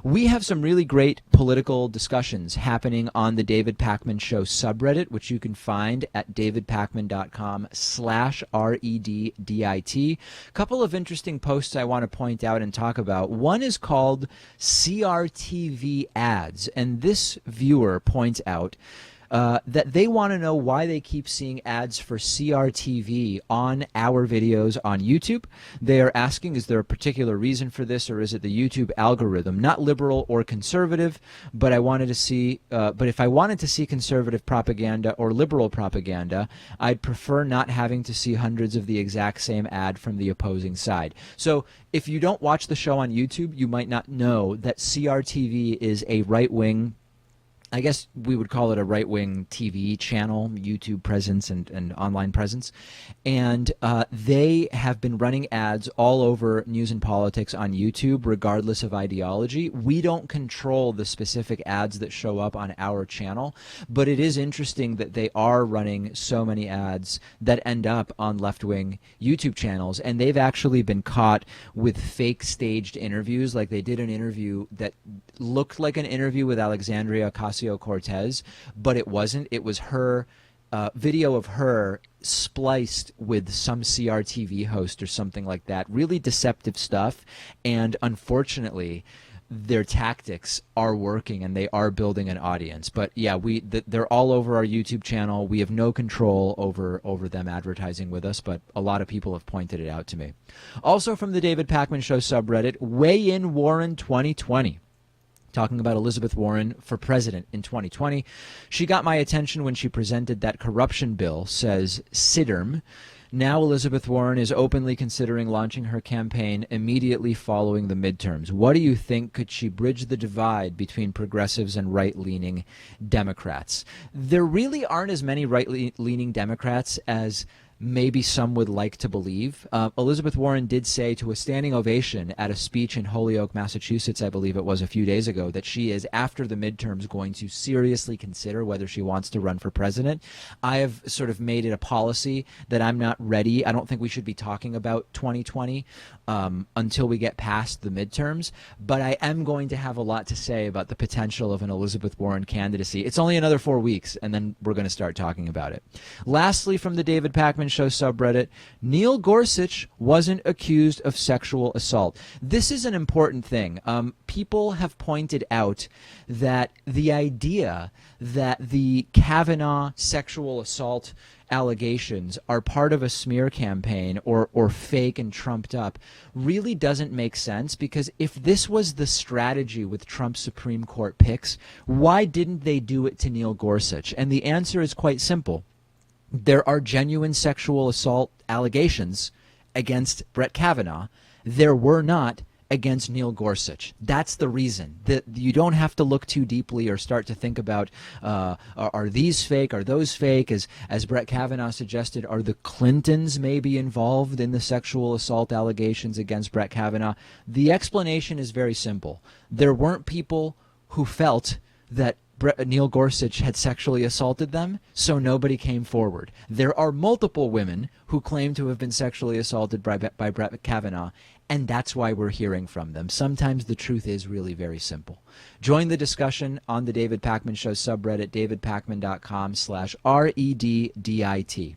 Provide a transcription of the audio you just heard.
We have some really great political discussions happening on the David Pakman Show subreddit, which you can find at davidpakman.com/reddit. A couple of interesting posts I want to point out and talk about. One is called CRTV ads, and this viewer points out that they want to know why they keep seeing ads for CRTV on our videos on YouTube. They are asking, is there a particular reason for this, or is it the YouTube algorithm? Not liberal or conservative, but I wanted to see, but if I wanted to see conservative propaganda or liberal propaganda, I'd prefer not having to see hundreds of the exact same ad from the opposing side. So if you don't watch the show on YouTube, you might not know that CRTV is a right-wing, I guess we would call it a right-wing TV channel, YouTube presence and online presence. And they have been running ads all over news and politics on YouTube, regardless of ideology. We don't control the specific ads that show up on our channel, but it is interesting that they are running so many ads that end up on left-wing YouTube channels. And they've actually been caught with fake staged interviews. Like they did an interview that looked like an interview with Alexandria Ocasio-Cortez, but it wasn't. It was her video of her spliced with some CRTV host or something like that. Really deceptive stuff, and unfortunately their tactics are working and they are building an audience. But yeah, they're all over our YouTube channel. We have no control over them advertising with us, but a lot of people have pointed it out to me. Also from the David Pakman Show subreddit, Weigh In Warren 2020. Talking about Elizabeth Warren for president in 2020. She got my attention when she presented that corruption bill, says Sidderm. Now Elizabeth Warren is openly considering launching her campaign immediately following the midterms. What do you think? Could she bridge the divide between progressives and right-leaning Democrats? There really aren't as many right-leaning Democrats as maybe some would like to believe. Elizabeth Warren did say to a standing ovation at a speech in Holyoke, Massachusetts, I believe it was a few days ago, that she is, after the midterms, going to seriously consider whether she wants to run for president. I have sort of made it a policy that I'm not ready. I don't think we should be talking about 2020 until we get past the midterms, but I am going to have a lot to say about the potential of an Elizabeth Warren candidacy. It's only another 4 weeks, and then we're going to start talking about it. Lastly, from the David Pakman Show subreddit, Neil Gorsuch wasn't accused of sexual assault. This is an important thing. People have pointed out that the idea that the Kavanaugh sexual assault allegations are part of a smear campaign or fake and trumped up really doesn't make sense, because if this was the strategy with Trump's Supreme Court picks, why didn't they do it to Neil Gorsuch? And the answer is quite simple. There are genuine sexual assault allegations against Brett Kavanaugh. There were not against Neil Gorsuch. That's the reason. That you don't have to look too deeply or start to think about are these fake, are those fake? As Brett Kavanaugh suggested, are the Clintons maybe involved in the sexual assault allegations against Brett Kavanaugh? The explanation is very simple. There weren't people who felt that Neil Gorsuch had sexually assaulted them, so nobody came forward. There are multiple women who claim to have been sexually assaulted by Brett Kavanaugh, and that's why we're hearing from them. Sometimes the truth is really very simple. Join the discussion on the David Pakman Show subreddit, davidpakman.com/reddit.